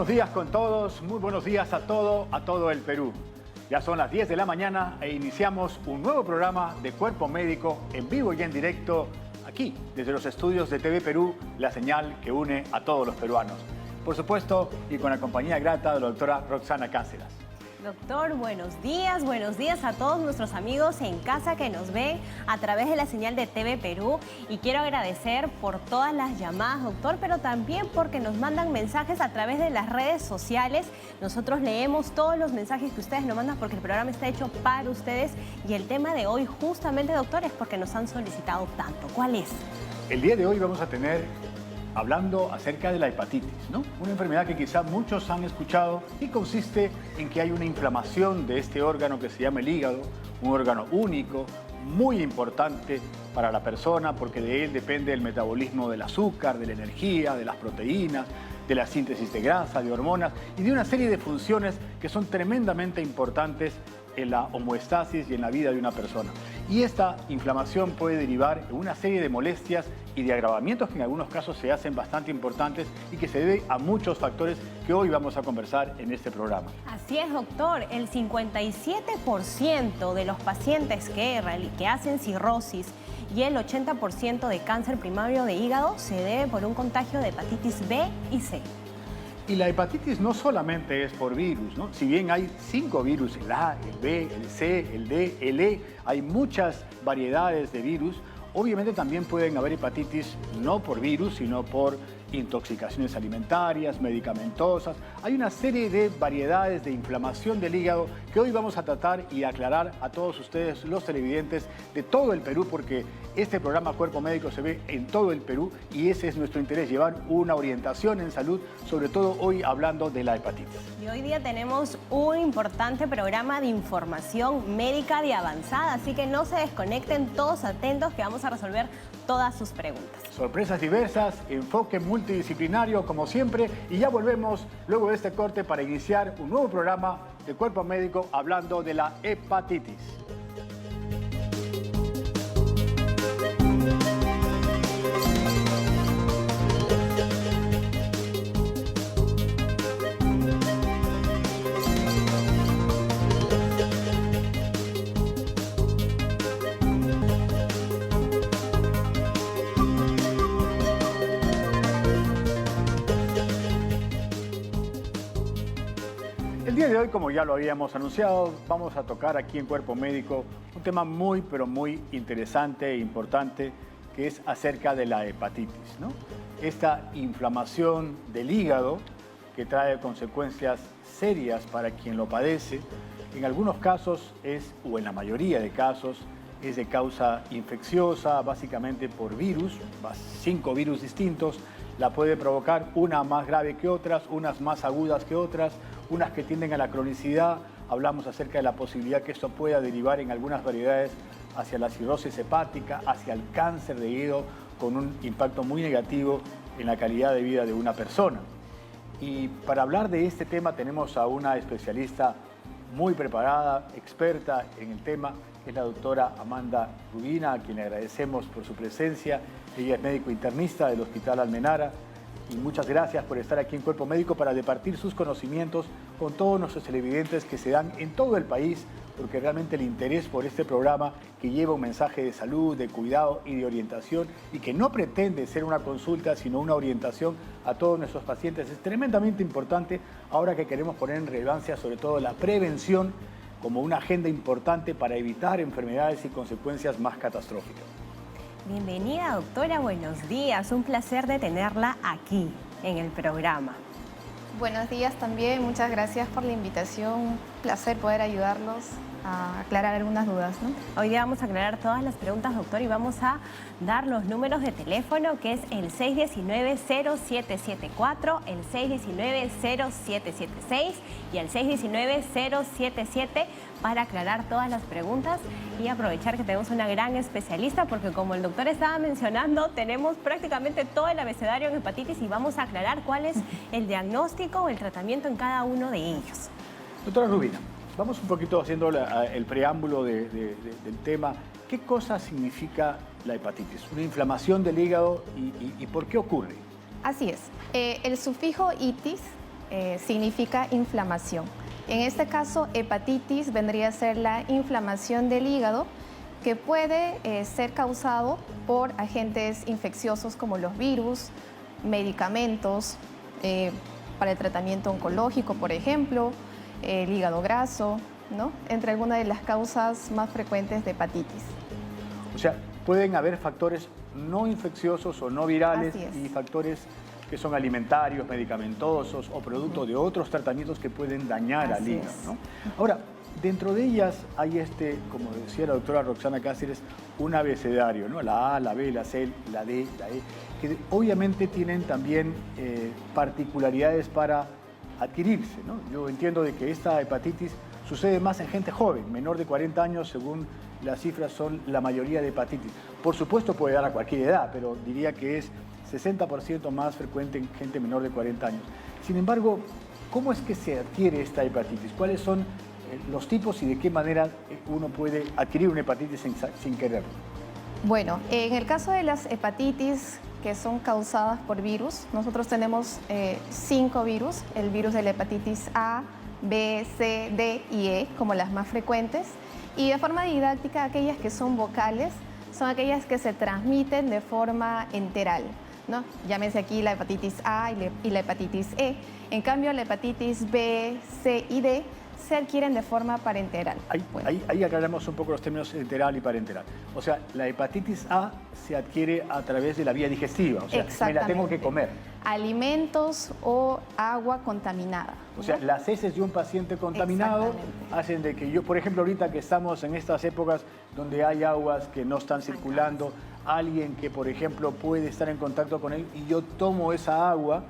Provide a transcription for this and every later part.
buenos días con todos, muy buenos días a todo el Perú. Ya son las 10 de la mañana e iniciamos un nuevo programa de Cuerpo Médico en vivo y en directo aquí, desde los estudios de TV Perú, la señal que une a todos los peruanos. Por supuesto, y con la compañía grata de la doctora Roxana Cáceres. Doctor, buenos días a todos nuestros amigos en casa que nos ven a través de la señal de TV Perú. Y quiero agradecer por todas las llamadas, doctor, pero también porque nos mandan mensajes a través de las redes sociales. Nosotros leemos todos los mensajes que ustedes nos mandan porque el programa está hecho para ustedes. Y el tema de hoy, justamente, doctor, es porque nos han solicitado tanto. ¿Cuál es? El día de hoy vamos a tener hablando acerca de la hepatitis, ¿no? Una enfermedad que quizá muchos han escuchado y consiste en que hay una inflamación de este órgano que se llama el hígado, un órgano único, muy importante para la persona porque de él depende el metabolismo del azúcar, de la energía, de las proteínas, de la síntesis de grasa, de hormonas y de una serie de funciones que son tremendamente importantes en la homeostasis y en la vida de una persona. Y esta inflamación puede derivar en una serie de molestias y de agravamientos que en algunos casos se hacen bastante importantes y que se debe a muchos factores que hoy vamos a conversar en este programa. Así es, doctor. El 57% de los pacientes que hacen cirrosis y el 80% de cáncer primario de hígado se debe por un contagio de hepatitis B y C. Y la hepatitis no solamente es por virus, ¿no? Si bien hay 5 virus, el A, el B, el C, el D, el E, hay muchas variedades de virus. Obviamente también pueden haber hepatitis no por virus, sino por intoxicaciones alimentarias, medicamentosas. Hay una serie de variedades de inflamación del hígado que hoy vamos a tratar y aclarar a todos ustedes, los televidentes de todo el Perú, porque este programa Cuerpo Médico se ve en todo el Perú y ese es nuestro interés, llevar una orientación en salud, sobre todo hoy hablando de la hepatitis. Y hoy día tenemos un importante programa de información médica de avanzada, así que no se desconecten, todos atentos que vamos a resolver todas sus preguntas. Sorpresas diversas, enfoque multidisciplinario como siempre y ya volvemos luego de este corte para iniciar un nuevo programa de Cuerpo Médico hablando de la hepatitis. El día de hoy, como ya lo habíamos anunciado, vamos a tocar aquí en Cuerpo Médico un tema muy, pero muy interesante e importante, que es acerca de la hepatitis, ¿no? Esta inflamación del hígado que trae consecuencias serias para quien lo padece. En algunos casos o en la mayoría de casos, es de causa infecciosa, básicamente por virus, 5 virus distintos. La puede provocar una más grave que otras, unas más agudas que otras, unas que tienden a la cronicidad. Hablamos acerca de la posibilidad que esto pueda derivar en algunas variedades hacia la cirrosis hepática, hacia el cáncer de hígado, con un impacto muy negativo en la calidad de vida de una persona. Y para hablar de este tema tenemos a una especialista muy preparada, experta en el tema, es la doctora Amanda Rubina, a quien le agradecemos por su presencia. Ella es médico internista del Hospital Almenara. Y muchas gracias por estar aquí en Cuerpo Médico para departir sus conocimientos con todos nuestros televidentes que se dan en todo el país, porque realmente el interés por este programa que lleva un mensaje de salud, de cuidado y de orientación y que no pretende ser una consulta, sino una orientación a todos nuestros pacientes es tremendamente importante ahora que queremos poner en relevancia sobre todo la prevención como una agenda importante para evitar enfermedades y consecuencias más catastróficas. Bienvenida, doctora, buenos días. Un placer de tenerla aquí en el programa. Buenos días también, muchas gracias por la invitación. Un placer poder ayudarlos a aclarar algunas dudas, ¿no? Hoy día vamos a aclarar todas las preguntas, doctor, y vamos a dar los números de teléfono, que es el 619-0774, el 619-0776 y el 619-077 para aclarar todas las preguntas y aprovechar que tenemos una gran especialista, porque como el doctor estaba mencionando, tenemos prácticamente todo el abecedario en hepatitis y vamos a aclarar cuál es el diagnóstico o el tratamiento en cada uno de ellos. Doctora Rubina, vamos un poquito haciendo el preámbulo del tema. ¿Qué cosa significa la hepatitis? Una inflamación del hígado y ¿por qué ocurre? Así es. El sufijo itis significa inflamación. En este caso, hepatitis vendría a ser la inflamación del hígado que puede ser causado por agentes infecciosos como los virus, medicamentos para el tratamiento oncológico, por ejemplo, el hígado graso, ¿no? Entre algunas de las causas más frecuentes de hepatitis. O sea, pueden haber factores no infecciosos o no virales y factores que son alimentarios, medicamentosos o producto de otros tratamientos que pueden dañar al hígado, ¿no? Ahora, dentro de ellas hay como decía la doctora Roxana Cáceres, un abecedario, ¿no? La A, la B, la C, la D, la E, que obviamente tienen también particularidades para adquirirse, ¿no? Yo entiendo de que esta hepatitis sucede más en gente joven, menor de 40 años, según las cifras son la mayoría de hepatitis. Por supuesto puede dar a cualquier edad, pero diría que es 60% más frecuente en gente menor de 40 años. Sin embargo, ¿cómo es que se adquiere esta hepatitis? ¿Cuáles son los tipos y de qué manera uno puede adquirir una hepatitis sin quererlo? Bueno, en el caso de las hepatitis que son causadas por virus, nosotros tenemos 5 virus, el virus de la hepatitis A, B, C, D y E como las más frecuentes, y de forma didáctica aquellas que son vocales son aquellas que se transmiten de forma enteral, ¿no? Llámese aquí la hepatitis A y la hepatitis E. En cambio, la hepatitis B, C y D se adquieren de forma parenteral. Ahí aclaramos un poco los términos enteral y parenteral. O sea, la hepatitis A se adquiere a través de la vía digestiva, o sea, me la tengo que comer. Alimentos o agua contaminada, ¿no? O sea, las heces de un paciente contaminado hacen de que yo, por ejemplo, ahorita que estamos en estas épocas donde hay aguas que no están circulando, alguien que, por ejemplo, puede estar en contacto con él y yo tomo esa agua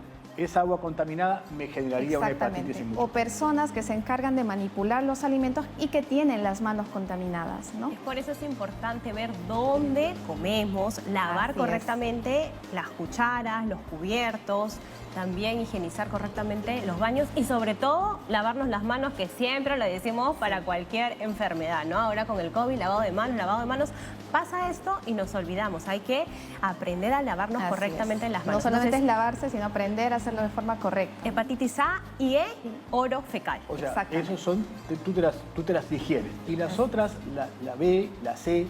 contaminada me generaría una hepatitis inmune. O personas que se encargan de manipular los alimentos y que tienen las manos contaminadas, ¿no? Por eso es importante ver dónde comemos, lavar correctamente las cucharas, los cubiertos, también higienizar correctamente los baños y sobre todo lavarnos las manos, que siempre lo decimos para cualquier enfermedad, ¿no? Ahora con el COVID, lavado de manos, pasa esto y nos olvidamos. Hay que aprender a lavarnos correctamente las manos. No solamente es lavarse, sino aprender a hacerlo de forma correcta. Hepatitis A y E, oro fecal. O sea, esos son, tú te las digieres. Y las otras, la B, la C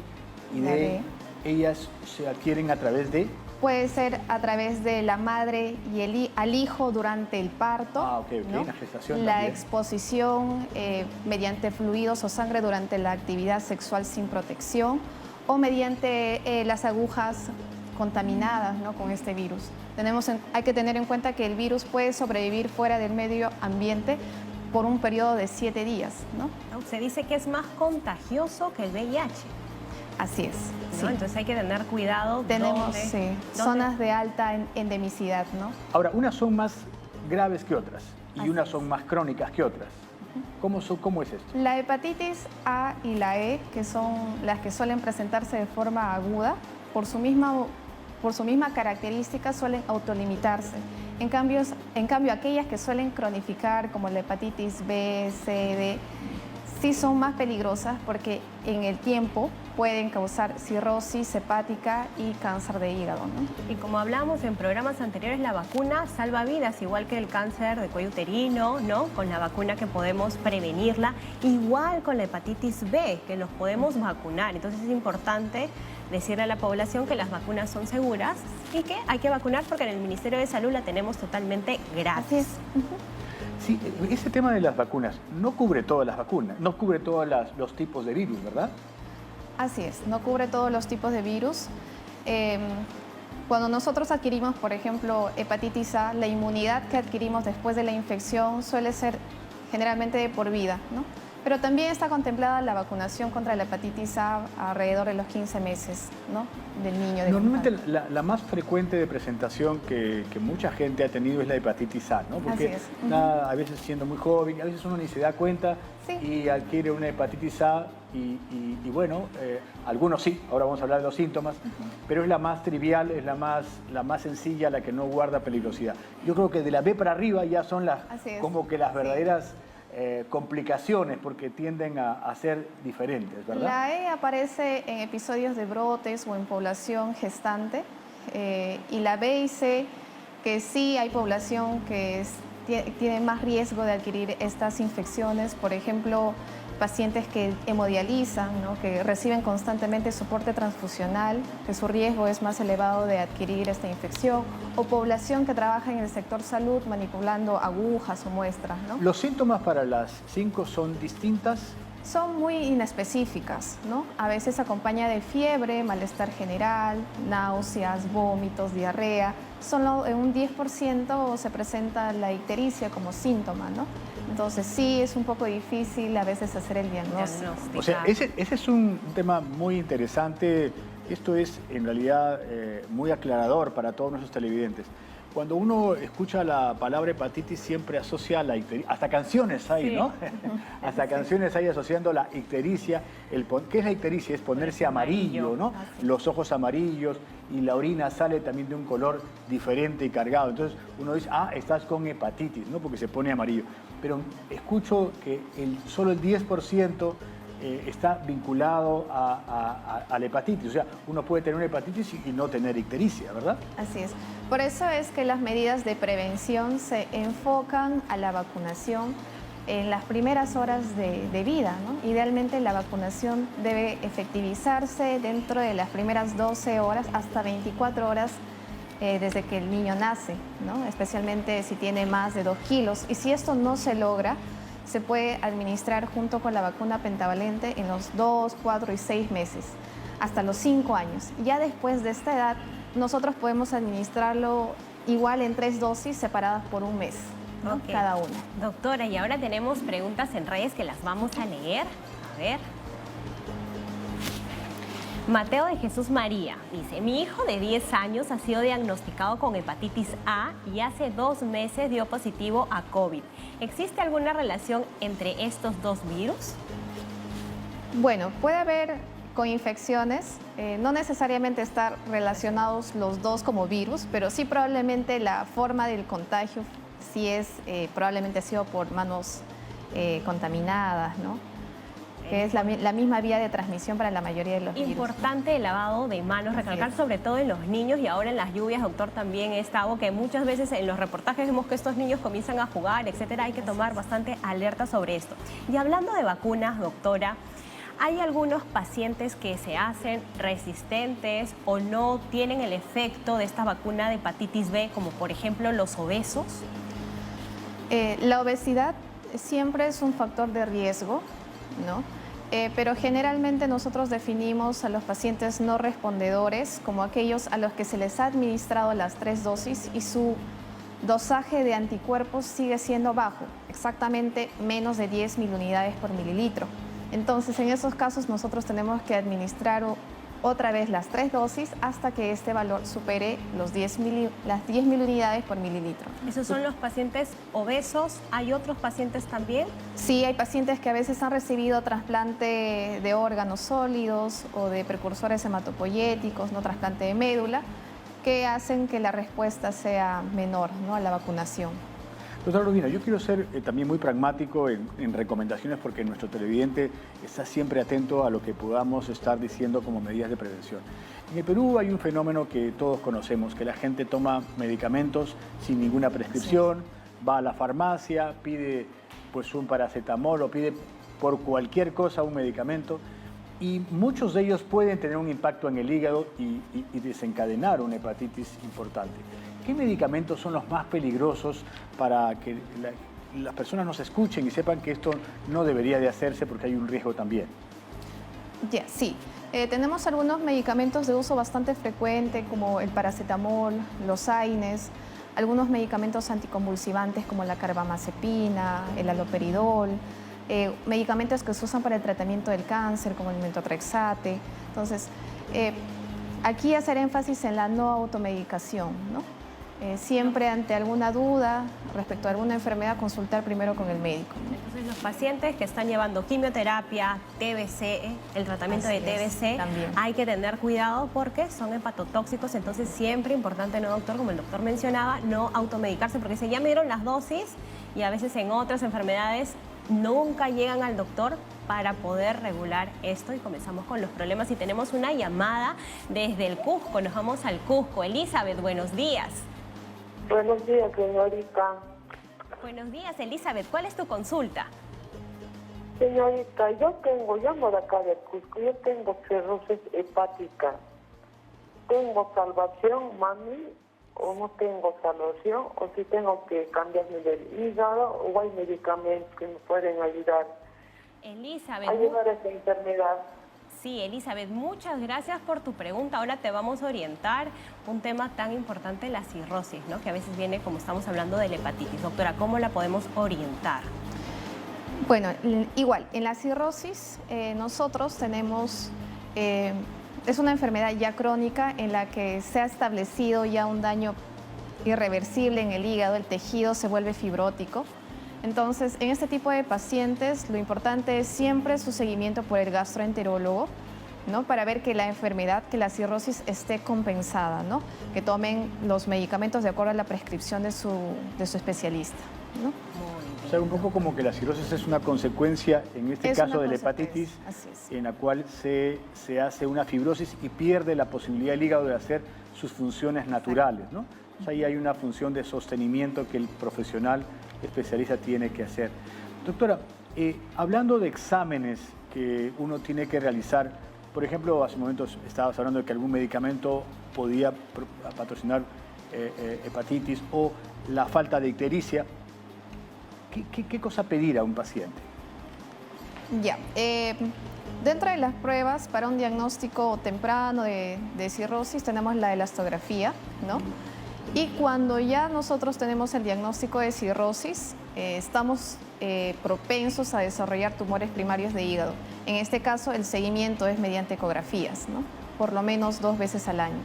y D, ellas se adquieren a través de... Puede ser a través de la madre y al hijo durante el parto, ¿no? La gestación la también. exposición mediante fluidos o sangre durante la actividad sexual sin protección o mediante las agujas contaminadas, ¿no? Con este virus. Hay que tener en cuenta que el virus puede sobrevivir fuera del medio ambiente por un periodo de 7 días, ¿no? Se dice que es más contagioso que el VIH. Así es. ¿No? Sí. Entonces hay que tener cuidado. Tenemos zonas de alta endemicidad, ¿no? Ahora, unas son más graves que otras y unas son más crónicas que otras. ¿Cómo es esto? La hepatitis A y la E, que son las que suelen presentarse de forma aguda, por su misma característica suelen autolimitarse. En cambio, aquellas que suelen cronificar, como la hepatitis B, C, D, sí son más peligrosas porque en el tiempo pueden causar cirrosis hepática y cáncer de hígado, ¿no? Y como hablamos en programas anteriores, la vacuna salva vidas, igual que el cáncer de cuello uterino, ¿no? Con la vacuna que podemos prevenirla, igual con la hepatitis B, que nos podemos vacunar. Entonces es importante decirle a la población que las vacunas son seguras y que hay que vacunar porque en el Ministerio de Salud la tenemos totalmente gratis. Así es. Sí, ese tema de las vacunas no cubre todas las vacunas, no cubre todos los tipos de virus, ¿verdad? Así es, no cubre todos los tipos de virus. Cuando nosotros adquirimos, por ejemplo, hepatitis A, la inmunidad que adquirimos después de la infección suele ser generalmente de por vida, ¿no? Pero también está contemplada la vacunación contra la hepatitis A alrededor de los 15 meses, ¿no? Del niño. Normalmente la más frecuente de presentación que mucha gente ha tenido es la hepatitis A, ¿no? Porque a veces siendo muy joven, a veces uno ni se da cuenta y adquiere una hepatitis A y bueno, algunos sí, ahora vamos a hablar de los síntomas, pero es la más trivial, es la más sencilla, la que no guarda peligrosidad. Yo creo que de la B para arriba ya son como que las verdaderas... complicaciones porque tienden a ser diferentes, ¿verdad? La E aparece en episodios de brotes o en población gestante y la B y C, que sí hay población que tienen más riesgo de adquirir estas infecciones. Por ejemplo, pacientes que hemodializan, ¿no? Que reciben constantemente soporte transfusional, que su riesgo es más elevado de adquirir esta infección, o población que trabaja en el sector salud manipulando agujas o muestras, ¿no? ¿Los síntomas para las 5 son distintas? Son muy inespecíficas, ¿no? A veces acompaña de fiebre, malestar general, náuseas, vómitos, diarrea. Solo en un 10% se presenta la ictericia como síntoma, ¿no? Entonces sí, es un poco difícil a veces hacer el diagnóstico. O sea, ese es un tema muy interesante. Esto es en realidad muy aclarador para todos nuestros televidentes. Cuando uno escucha la palabra hepatitis siempre asocia a la ictericia, hasta canciones hay, sí, ¿no? Hasta canciones hay asociando la ictericia. ¿Qué es la ictericia? Es ponerse amarillo, ¿no? Los ojos amarillos y la orina sale también de un color diferente y cargado. Entonces uno dice, ah, estás con hepatitis, ¿no? Porque se pone amarillo. Pero escucho que solo el 10% está vinculado a la hepatitis. O sea, uno puede tener una hepatitis y no tener ictericia, ¿verdad? Así es. Por eso es que las medidas de prevención se enfocan a la vacunación en las primeras horas de vida, ¿no? Idealmente la vacunación debe efectivizarse dentro de las primeras 12 horas hasta 24 horas desde que el niño nace, ¿no? Especialmente si tiene más de 2 kilos. Y si esto no se logra, se puede administrar junto con la vacuna pentavalente en los 2, 4 y 6 meses, hasta los 5 años. Ya después de esta edad, nosotros podemos administrarlo igual en 3 dosis separadas por un mes, ¿no? Okay. Cada una. Doctora, y ahora tenemos preguntas en redes que las vamos a leer. A ver. Mateo de Jesús María dice, mi hijo de 10 años ha sido diagnosticado con hepatitis A y hace 2 meses dio positivo a COVID. ¿Existe alguna relación entre estos dos virus? Bueno, puede haber coinfecciones, no necesariamente estar relacionados los dos como virus, pero sí probablemente la forma del contagio sí es, probablemente ha sido por manos contaminadas, ¿no? Que es la misma vía de transmisión para la mayoría de los virus. Importante el lavado de manos, recalcar sobre todo en los niños y ahora en las lluvias, doctor, también está algo que muchas veces en los reportajes vemos que estos niños comienzan a jugar, etcétera. Hay que tomar bastante alerta sobre esto. Y hablando de vacunas, doctora, ¿hay algunos pacientes que se hacen resistentes o no tienen el efecto de esta vacuna de hepatitis B, como por ejemplo los obesos? La obesidad siempre es un factor de riesgo, ¿no? Pero generalmente nosotros definimos a los pacientes no respondedores como aquellos a los que se les ha administrado las 3 dosis y su dosaje de anticuerpos sigue siendo bajo, exactamente menos de 10 milunidades por mililitro. Entonces, en esos casos nosotros tenemos que administrar otra vez las 3 dosis hasta que este valor supere las 10 milunidades por mililitro. ¿Esos son los pacientes obesos? ¿Hay otros pacientes también? Sí, hay pacientes que a veces han recibido trasplante de órganos sólidos o de precursores hematopoyéticos, no trasplante de médula, que hacen que la respuesta sea menor, ¿no?, a la vacunación. Doctora Urbina, yo quiero ser también muy pragmático en recomendaciones porque nuestro televidente está siempre atento a lo que podamos estar diciendo como medidas de prevención. En el Perú hay un fenómeno que todos conocemos, que la gente toma medicamentos sin ninguna prescripción, va a la farmacia, pide pues un paracetamol o pide por cualquier cosa un medicamento y muchos de ellos pueden tener un impacto en el hígado y desencadenar una hepatitis importante. ¿Qué medicamentos son los más peligrosos para que las personas nos escuchen y sepan que esto no debería de hacerse porque hay un riesgo también? Sí, tenemos algunos medicamentos de uso bastante frecuente como el paracetamol, los AINES, algunos medicamentos anticonvulsivantes como la carbamazepina, el haloperidol, medicamentos que se usan para el tratamiento del cáncer como el metotrexate. Entonces, aquí hacer énfasis en la no automedicación, ¿no? Siempre ante alguna duda respecto a alguna enfermedad, consultar primero con el médico. Entonces, los pacientes que están llevando quimioterapia, TBC, el tratamiento de TBC, hay que tener cuidado porque son hepatotóxicos. Entonces, siempre importante, ¿no, doctor? Como el doctor mencionaba, no automedicarse porque ya me dieron las dosis y a veces en otras enfermedades nunca llegan al doctor para poder regular esto y comenzamos con los problemas. Y tenemos una llamada desde el Cusco, nos vamos al Cusco. Elizabeth, buenos días. Buenos días, señorita. Buenos días, Elizabeth. ¿Cuál es tu consulta? Señorita, llamo de acá de Cusco, yo tengo cirrosis hepática. ¿Tengo salvación, mami, o no tengo salvación? ¿O si tengo que cambiarme del hígado o hay medicamentos que me pueden ayudar Elizabeth. a llevar esta enfermedad? Sí, Elizabeth, muchas gracias por tu pregunta. Ahora te vamos a orientar un tema tan importante, la cirrosis, ¿no? Que a veces viene, como estamos hablando, de la hepatitis. Doctora, ¿cómo la podemos orientar? Bueno, igual, en la cirrosis nosotros tenemos, es una enfermedad ya crónica en la que se ha establecido ya un daño irreversible en el hígado, el tejido se vuelve fibrótico. Entonces, en este tipo de pacientes, lo importante es siempre su seguimiento por el gastroenterólogo, ¿no? Para ver que la enfermedad, que la cirrosis esté compensada, ¿no? Que tomen los medicamentos de acuerdo a la prescripción de su especialista, ¿no? O sea, un poco como que la cirrosis es una consecuencia, en este Es caso una de la consecuencia, hepatitis, así es. en la cual se hace una fibrosis y pierde la posibilidad el hígado de hacer sus funciones naturales, ¿no? O sea, ahí hay una función de sostenimiento que el profesional especialista tiene que hacer. Doctora, hablando de exámenes que uno tiene que realizar, por ejemplo, hace momentos estabas hablando de que algún medicamento podía patrocinar hepatitis o la falta de ictericia. ¿Qué cosa pedir a un paciente? Ya, dentro de las pruebas para un diagnóstico temprano de cirrosis tenemos la elastografía, ¿no? Y cuando ya nosotros tenemos el diagnóstico de cirrosis, estamos propensos a desarrollar tumores primarios de hígado. En este caso, el seguimiento es mediante ecografías, ¿no? Por lo menos 2 veces al año.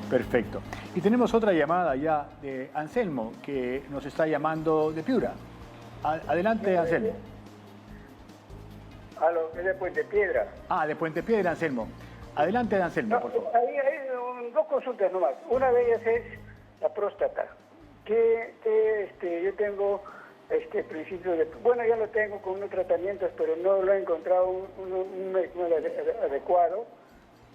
Perfecto. Y tenemos otra llamada ya de Anselmo, que nos está llamando de Piura. Adelante, Anselmo. Aló, es de Puente Piedra. Ah, de Puente Piedra, Anselmo. Adelante, Anselmo, por favor. Ahí hay dos consultas nomás. Una de ellas es la próstata. Yo tengo principio de... Bueno, ya lo tengo con unos tratamientos, pero no lo he encontrado un médico adecuado.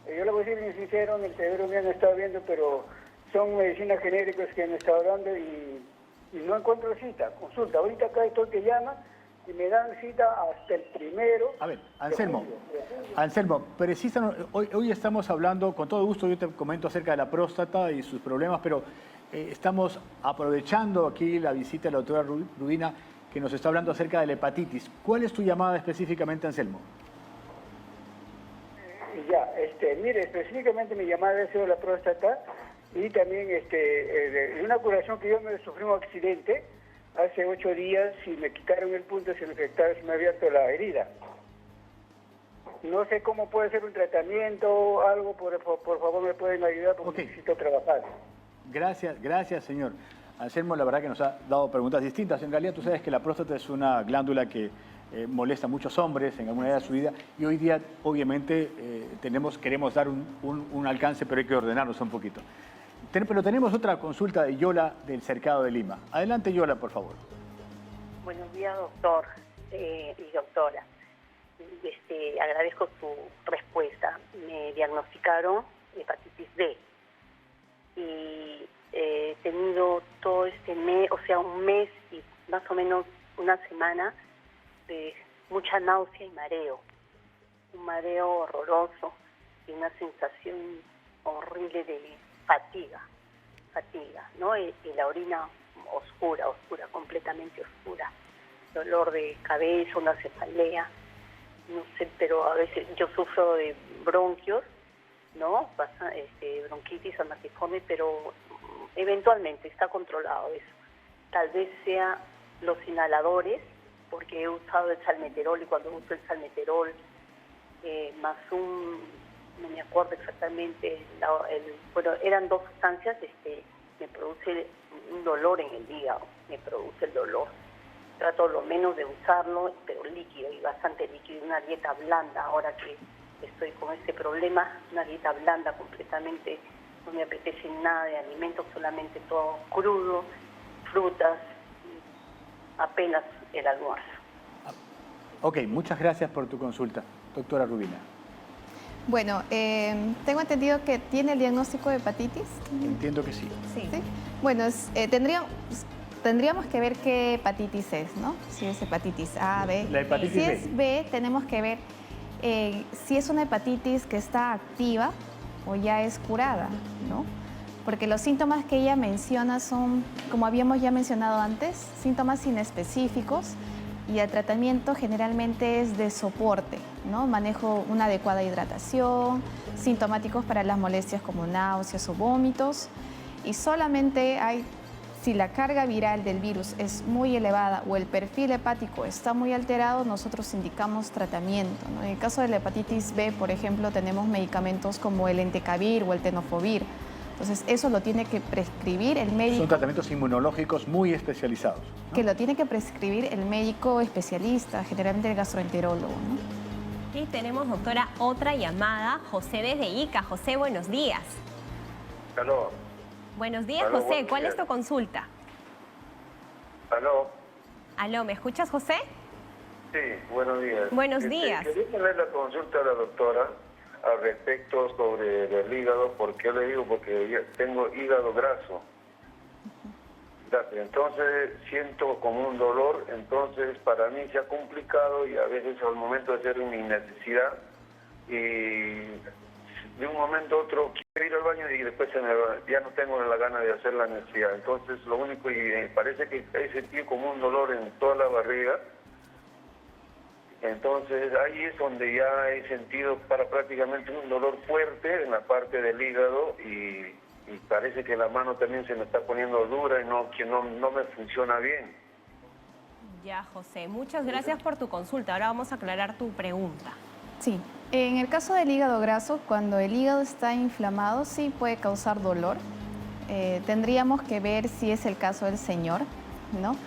Yo le voy a decir bien sincero, en el seguro me han estado viendo, pero son medicinas genéricas que me han estado dando y no encuentro consulta. Ahorita acá estoy que llama y me dan cita hasta el 1. A ver, Anselmo, hoy estamos hablando, con todo gusto yo te comento acerca de la próstata y sus problemas, pero estamos aprovechando aquí la visita de la doctora Rubina, que nos está hablando acerca de la hepatitis. ¿Cuál es tu llamada específicamente, Anselmo? Mire, específicamente mi llamada ha sido la próstata y también una curación que yo me sufrí un accidente hace 8 días y me quitaron el punto, se me ha abierto la herida. No sé cómo puede ser un tratamiento, algo, por favor me pueden ayudar porque necesito trabajar. Gracias, señor. Anselmo, la verdad que nos ha dado preguntas distintas. En realidad tú sabes que la próstata es una glándula que molesta a muchos hombres en alguna edad de su vida y hoy día obviamente queremos dar un alcance, pero hay que ordenarnos un poquito. Pero tenemos otra consulta de Yola del Cercado de Lima. Adelante, Yola, por favor. Buenos días, doctor y doctora. Agradezco su respuesta. Me diagnosticaron hepatitis B y he tenido todo este mes, o sea, un mes y más o menos una semana de mucha náusea y mareo. Un mareo horroroso y una sensación horrible de fatiga, ¿no? Y la orina oscura, completamente oscura. Dolor de cabeza, una cefalea, no sé, pero a veces yo sufro de bronquios, ¿no? Bronquitis asmatiforme, pero eventualmente está controlado eso. Tal vez sea los inhaladores, porque he usado el salmeterol y cuando uso el salmeterol más no me acuerdo exactamente, bueno, eran 2 sustancias, me produce un dolor en el hígado, me produce el dolor. Trato lo menos de usarlo, pero líquido y bastante líquido, una dieta blanda. Ahora que estoy con este problema, una dieta blanda completamente, no me apetece nada de alimentos, solamente todo crudo, frutas, apenas el almuerzo. Ok, muchas gracias por tu consulta, doctora Rubina. Bueno, tengo entendido que tiene el diagnóstico de hepatitis. Entiendo que sí. ¿Sí? Bueno, tendríamos que ver qué hepatitis es, ¿no? Si es hepatitis A, B. La hepatitis si B. es B, tenemos que ver si es una hepatitis que está activa o ya es curada, ¿no? Porque los síntomas que ella menciona son, como habíamos ya mencionado antes, síntomas inespecíficos y el tratamiento generalmente es de soporte, ¿no? Manejo una adecuada hidratación, sintomáticos para las molestias como náuseas o vómitos y solamente hay, si la carga viral del virus es muy elevada o el perfil hepático está muy alterado, nosotros indicamos tratamiento, ¿no? En el caso de la hepatitis B, por ejemplo, tenemos medicamentos como el entecavir o el tenofovir. Entonces, eso lo tiene que prescribir el médico. Son tratamientos inmunológicos muy especializados, ¿no? Que lo tiene que prescribir el médico especialista, generalmente el gastroenterólogo, ¿no? Y tenemos, doctora, otra llamada. José desde Ica. José, buenos días. Aló. Buenos días, Aló, José. buenos ¿Cuál días. es tu consulta? Aló. Aló, ¿me escuchas, José? Sí, buenos días. Buenos días. Quería tener la consulta a la doctora al respecto sobre el hígado. ¿Por qué le digo? Porque ya tengo hígado graso. Entonces siento como un dolor, entonces para mí se ha complicado y a veces al momento de hacer mi necesidad y de un momento a otro quiero ir al baño y después ya no tengo la gana de hacer la necesidad. Entonces lo único, y parece que he sentido como un dolor en toda la barriga. Entonces ahí es donde ya he sentido prácticamente un dolor fuerte en la parte del hígado y parece que la mano también se me está poniendo dura y que no me funciona bien. Ya, José. Muchas gracias por tu consulta. Ahora vamos a aclarar tu pregunta. Sí, en el caso del hígado graso, cuando el hígado está inflamado, sí puede causar dolor. Tendríamos que ver si es el caso del señor, ¿no?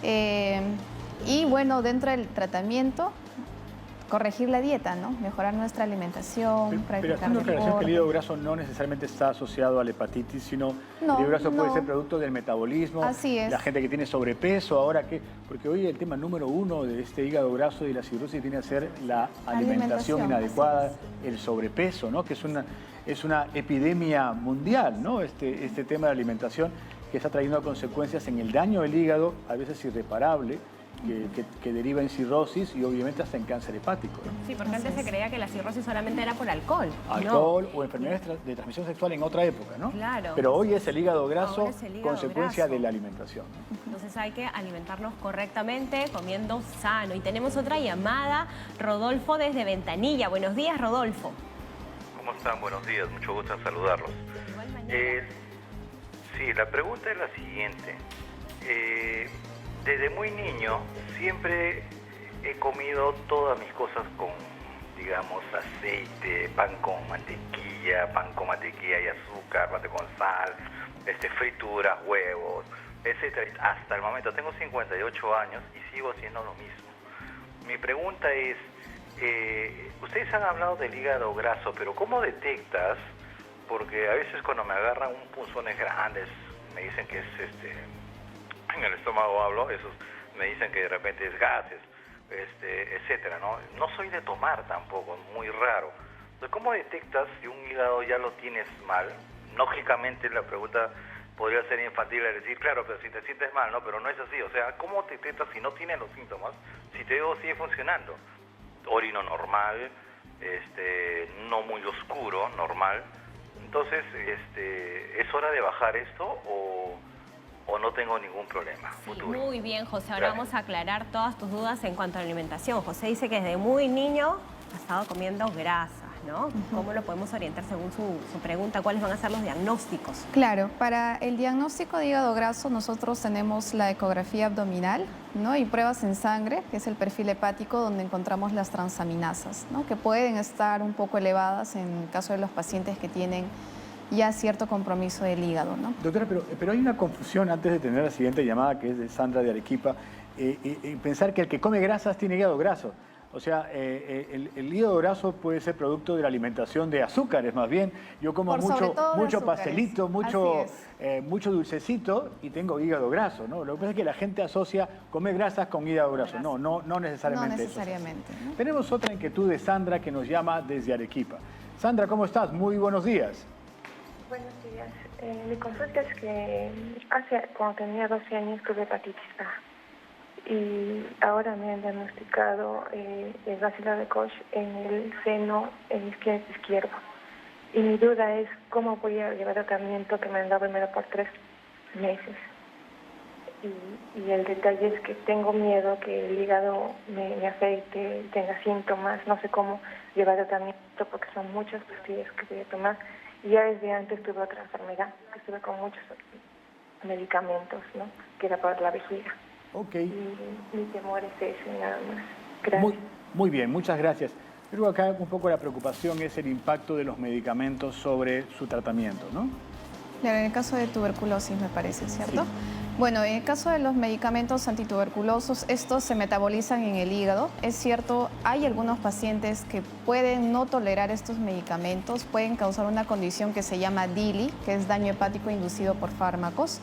Y bueno, dentro del tratamiento, corregir la dieta, ¿no? Mejorar nuestra alimentación, Pero haciendo aclaración que el hígado graso no necesariamente está asociado a la hepatitis, sino el hígado graso puede ser producto del metabolismo. Así es. La gente que tiene sobrepeso, ahora que... Porque hoy el tema número uno de este hígado graso y la cirrosis viene a ser la alimentación inadecuada, el sobrepeso, ¿no? Que es una epidemia mundial, ¿no? Este tema de alimentación que está trayendo consecuencias en el daño del hígado, a veces irreparable, que deriva en cirrosis y obviamente hasta en cáncer hepático, ¿no? Sí, porque antes se creía que la cirrosis solamente era por alcohol. Alcohol o enfermedades de transmisión sexual en otra época, ¿no? Claro. Pero hoy es el hígado graso, Ahora es el hígado consecuencia graso. de la alimentación, ¿no? Entonces hay que alimentarnos correctamente, comiendo sano. Y tenemos otra llamada, Rodolfo desde Ventanilla. Buenos días, Rodolfo. ¿Cómo están? Buenos días, mucho gusto en saludarlos. De igual manera. Sí, la pregunta es la siguiente. Desde muy niño siempre he comido todas mis cosas con, digamos, aceite, pan con mantequilla y azúcar, pan con sal, frituras, huevos, etcétera. Hasta el momento tengo 58 años y sigo haciendo lo mismo. Mi pregunta es, ustedes han hablado del hígado graso, pero ¿cómo detectas? Porque a veces cuando me agarran un punzones grandes, me dicen que es en el estómago hablo, esos me dicen que de repente es gases, etcétera, ¿no? No soy de tomar tampoco, muy raro. Entonces, ¿cómo detectas si un hígado ya lo tienes mal? Lógicamente la pregunta podría ser infantil, es decir, claro, pero si te sientes mal, ¿no? Pero no es así, o sea, ¿cómo te detectas si no tienes los síntomas? Si te digo, sigue funcionando. Orino normal, no muy oscuro, normal. Entonces, ¿es hora de bajar esto o no tengo ningún problema Sí, futuro? muy bien, José. Ahora Gracias. vamos a aclarar todas tus dudas en cuanto a la alimentación. José dice que desde muy niño ha estado comiendo grasas, ¿no? ¿Cómo lo podemos orientar según su pregunta? ¿Cuáles van a ser los diagnósticos? Claro, para el diagnóstico de hígado graso nosotros tenemos la ecografía abdominal, ¿no? Y pruebas en sangre, que es el perfil hepático donde encontramos las transaminasas, ¿no? Que pueden estar un poco elevadas en el caso de los pacientes que tienen ya cierto compromiso del hígado, ¿no? Doctora, pero hay una confusión antes de tener la siguiente llamada, que es de Sandra de Arequipa, pensar que el que come grasas tiene hígado graso. O sea, el hígado graso puede ser producto de la alimentación de azúcares, más bien. Yo como mucho azúcares. pastelito, Así mucho dulcecito y tengo hígado graso, ¿no? Lo que pasa es que la gente asocia comer grasas con hígado graso. No necesariamente. No necesariamente, ¿no? Tenemos otra inquietud de Sandra que nos llama desde Arequipa. Sandra, ¿cómo estás? Muy buenos días. Buenos días. Mi consulta es que cuando tenía 12 años tuve hepatitis A y ahora me han diagnosticado el bacilo de Koch en el seno izquierdo. Y mi duda es cómo voy a llevar tratamiento que me han dado primero por 3 meses. Y el detalle es que tengo miedo que el hígado me afecte, tenga síntomas, no sé cómo llevar tratamiento porque son muchas pastillas que voy a tomar. Y ya desde antes tuve otra enfermedad, que estuve con muchos medicamentos, ¿no? Que era para la vejiga. Ok. Y mi temor es ese, nada más. Gracias. Muy bien, muchas gracias. Pero acá un poco la preocupación es el impacto de los medicamentos sobre su tratamiento, ¿no? Claro, en el caso de tuberculosis me parece, ¿cierto? Sí. Bueno, en el caso de los medicamentos antituberculosos, estos se metabolizan en el hígado. Es cierto, hay algunos pacientes que pueden no tolerar estos medicamentos, pueden causar una condición que se llama DILI, que es daño hepático inducido por fármacos.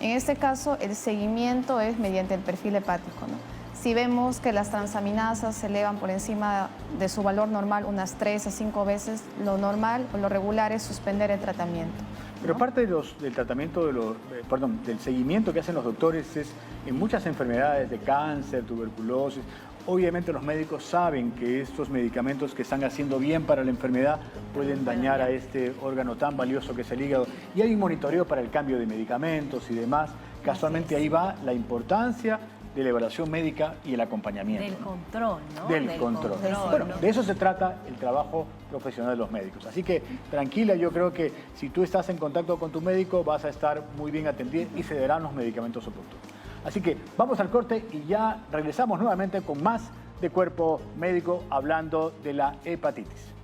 En este caso, el seguimiento es mediante el perfil hepático, ¿no? Si vemos que las transaminasas se elevan por encima de su valor normal unas 3 a 5 veces, lo normal o lo regular es suspender el tratamiento, ¿no? Pero parte del tratamiento, del seguimiento que hacen los doctores es en muchas enfermedades de cáncer, tuberculosis. Obviamente los médicos saben que estos medicamentos que están haciendo bien para la enfermedad pueden dañar a este órgano tan valioso que es el hígado. Y hay un monitoreo para el cambio de medicamentos y demás. Casualmente ahí va la importancia de la evaluación médica y el acompañamiento. Del control, ¿no? Del control. Bueno, de eso se trata el trabajo profesional de los médicos. Así que tranquila, yo creo que si tú estás en contacto con tu médico vas a estar muy bien atendida y se darán los medicamentos oportunos. Así que vamos al corte y ya regresamos nuevamente con más de Cuerpo Médico hablando de la hepatitis.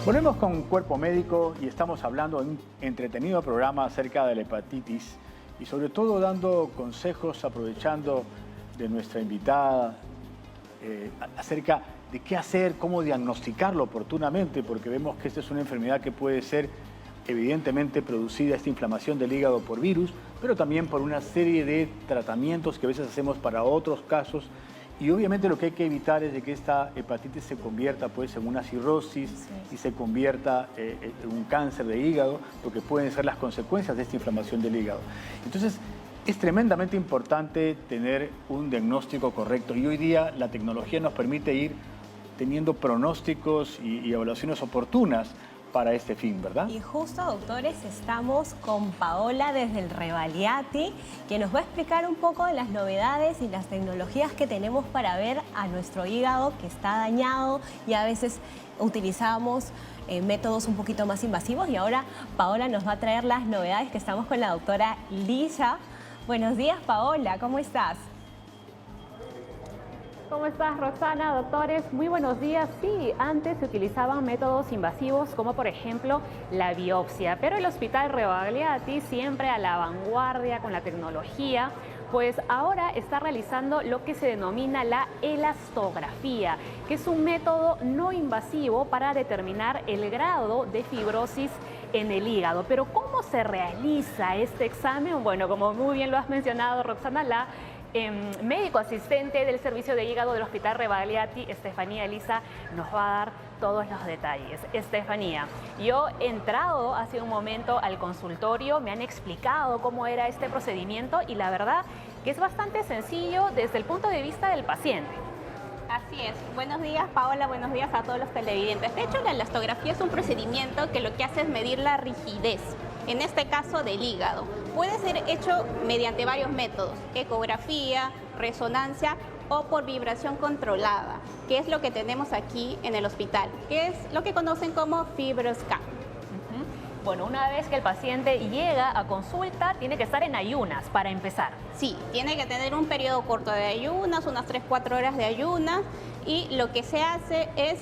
Volvemos con Cuerpo Médico y estamos hablando de un entretenido programa acerca de la hepatitis y sobre todo dando consejos, aprovechando de nuestra invitada acerca de qué hacer, cómo diagnosticarlo oportunamente, porque vemos que esta es una enfermedad que puede ser evidentemente producida, esta inflamación del hígado por virus, pero también por una serie de tratamientos que a veces hacemos para otros casos. Y obviamente lo que hay que evitar es de que esta hepatitis se convierta pues en una cirrosis y se convierta en un cáncer de hígado, lo que pueden ser las consecuencias de esta inflamación del hígado. Entonces, es tremendamente importante tener un diagnóstico correcto y hoy día la tecnología nos permite ir teniendo pronósticos y evaluaciones oportunas para este fin, ¿verdad? Y justo, doctores, estamos con Paola desde el Revaliati, que nos va a explicar un poco de las novedades y las tecnologías que tenemos para ver a nuestro hígado que está dañado y a veces utilizamos métodos un poquito más invasivos y ahora Paola nos va a traer las novedades, que estamos con la doctora Lisa. Buenos días, Paola, ¿cómo estás? ¿Cómo estás, Roxana? Doctores, muy buenos días. Sí, antes se utilizaban métodos invasivos como por ejemplo la biopsia, pero el Hospital Rebagliati, siempre a la vanguardia con la tecnología, pues ahora está realizando lo que se denomina la elastografía, que es un método no invasivo para determinar el grado de fibrosis en el hígado. Pero ¿cómo se realiza este examen? Bueno, como muy bien lo has mencionado, Roxana, la médico asistente del servicio de hígado del Hospital Rebagliati, Estefanía Elisa, nos va a dar todos los detalles. Estefanía, yo he entrado hace un momento al consultorio, me han explicado cómo era este procedimiento y la verdad que es bastante sencillo desde el punto de vista del paciente. Así es. Buenos días, Paola. Buenos días a todos los televidentes. De hecho, la elastografía es un procedimiento que lo que hace es medir la rigidez, en este caso del hígado. Puede ser hecho mediante varios métodos: ecografía, resonancia o por vibración controlada, que es lo que tenemos aquí en el hospital, que es lo que conocen como FibroScan. Bueno, una vez que el paciente llega a consulta, tiene que estar en ayunas para empezar. Sí, tiene que tener un periodo corto de ayunas, unas 3-4 horas de ayunas, y lo que se hace es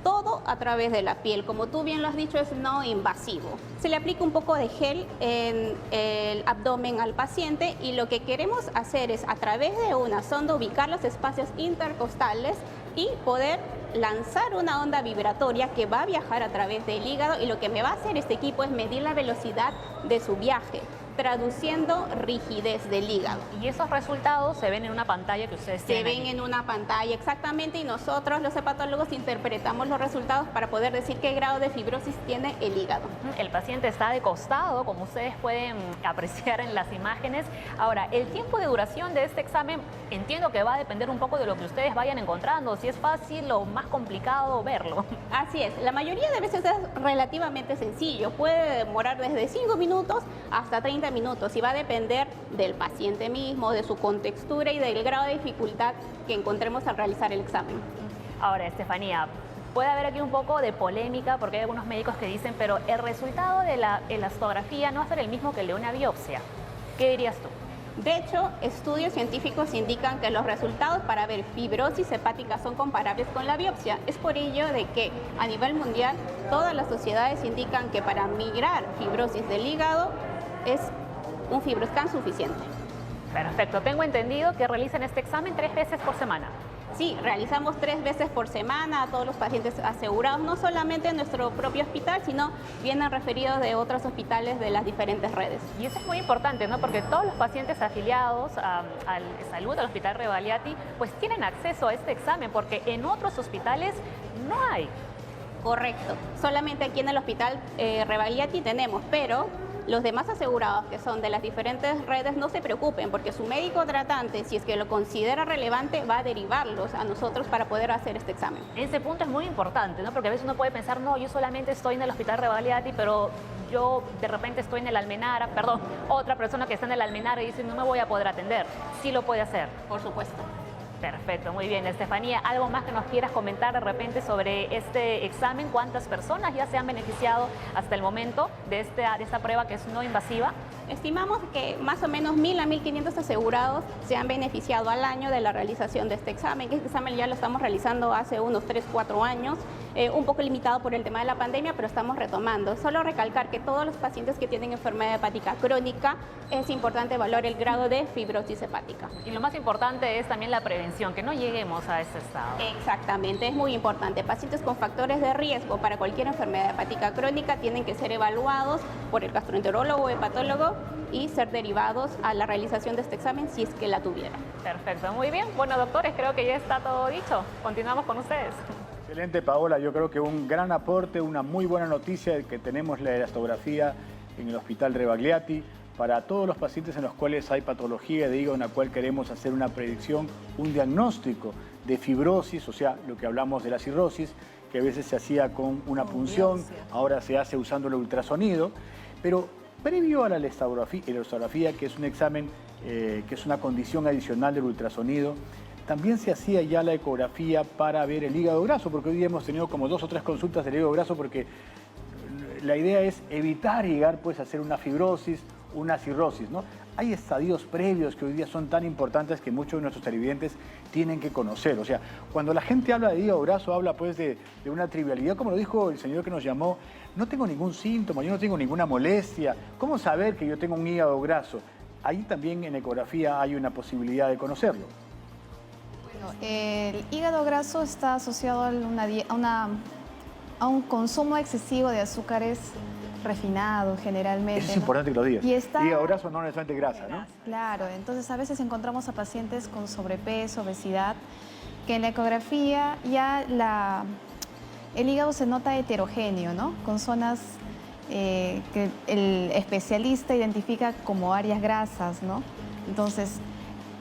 todo a través de la piel. Como tú bien lo has dicho, es no invasivo. Se le aplica un poco de gel en el abdomen al paciente y lo que queremos hacer es a través de una sonda ubicar los espacios intercostales y poder lanzar una onda vibratoria que va a viajar a través del hígado, y lo que me va a hacer este equipo es medir la velocidad de su viaje, traduciendo rigidez del hígado. Y esos resultados se ven en una pantalla que ustedes tienen. Se ven aquí en una pantalla, exactamente, y nosotros los hepatólogos interpretamos los resultados para poder decir qué grado de fibrosis tiene el hígado. El paciente está de costado, como ustedes pueden apreciar en las imágenes. Ahora, el tiempo de duración de este examen entiendo que va a depender un poco de lo que ustedes vayan encontrando, si es fácil o más complicado verlo. Así es, la mayoría de veces es relativamente sencillo, puede demorar desde 5 minutos hasta 30 minutos y va a depender del paciente mismo, de su contextura y del grado de dificultad que encontremos al realizar el examen. Ahora, Estefanía, puede haber aquí un poco de polémica porque hay algunos médicos que dicen, pero el resultado de la elastografía no va a ser el mismo que el de una biopsia. ¿Qué dirías tú? De hecho, estudios científicos indican que los resultados para ver fibrosis hepática son comparables con la biopsia. Es por ello de que a nivel mundial todas las sociedades indican que para migrar fibrosis del hígado es un FibroScan suficiente. Perfecto. Tengo entendido que realizan este examen 3 veces por semana. Sí, realizamos 3 veces por semana a todos los pacientes asegurados, no solamente en nuestro propio hospital, sino vienen referidos de otros hospitales de las diferentes redes. Y eso es muy importante, ¿no? Porque todos los pacientes afiliados al Salud, al Hospital Rebagliati, pues tienen acceso a este examen, porque en otros hospitales no hay. Correcto. Solamente aquí en el Hospital Rebagliati tenemos, pero los demás asegurados que son de las diferentes redes no se preocupen, porque su médico tratante, si es que lo considera relevante, va a derivarlos a nosotros para poder hacer este examen. Ese punto es muy importante, ¿no? Porque a veces uno puede pensar, no, yo solamente estoy en el Hospital Rebagliati, pero yo de repente estoy en el Almenara, perdón, otra persona que está en el Almenara y dice, no me voy a poder atender. Sí lo puede hacer. Por supuesto. Perfecto, muy bien. Estefanía, ¿algo más que nos quieras comentar de repente sobre este examen? ¿Cuántas personas ya se han beneficiado hasta el momento de esta prueba que es no invasiva? Estimamos que más o menos 1.000 a 1.500 asegurados se han beneficiado al año de la realización de este examen. Este examen ya lo estamos realizando hace unos 3-4 años, un poco limitado por el tema de la pandemia, pero estamos retomando. Solo recalcar que todos los pacientes que tienen enfermedad hepática crónica es importante evaluar el grado de fibrosis hepática. Y lo más importante es también la prevención, que no lleguemos a ese estado. Exactamente, es muy importante. Pacientes con factores de riesgo para cualquier enfermedad hepática crónica tienen que ser evaluados por el gastroenterólogo o hepatólogo y ser derivados a la realización de este examen si es que la tuvieran. Perfecto, muy bien. Bueno, doctores, creo que ya está todo dicho. Continuamos con ustedes. Excelente, Paola. Yo creo que un gran aporte, una muy buena noticia de que tenemos la elastografía en el Hospital Rebagliati para todos los pacientes en los cuales hay patología de hígado, en la cual queremos hacer una predicción, un diagnóstico de fibrosis, o sea, lo que hablamos de la cirrosis, que a veces se hacía con una punción, ahora se hace usando el ultrasonido, pero previo a la elastografía, que es un examen, que es una condición adicional del ultrasonido, también se hacía ya la ecografía para ver el hígado graso, porque hoy día hemos tenido como 2 o 3 consultas del hígado graso, porque la idea es evitar llegar pues, a hacer una fibrosis, una cirrosis, ¿no? Hay estadios previos que hoy día son tan importantes que muchos de nuestros televidentes tienen que conocer. O sea, cuando la gente habla de hígado graso, habla pues de una trivialidad, como lo dijo el señor que nos llamó, no tengo ningún síntoma, yo no tengo ninguna molestia. ¿Cómo saber que yo tengo un hígado graso? Ahí también en ecografía hay una posibilidad de conocerlo. Bueno, el hígado graso está asociado a un consumo excesivo de azúcares refinados generalmente. Eso es importante que lo digas. Y hígado graso no necesariamente grasa, ¿no? Claro, entonces a veces encontramos a pacientes con sobrepeso, obesidad, que en la ecografía ya el hígado se nota heterogéneo, ¿no? Con zonas que el especialista identifica como áreas grasas, ¿no? Entonces,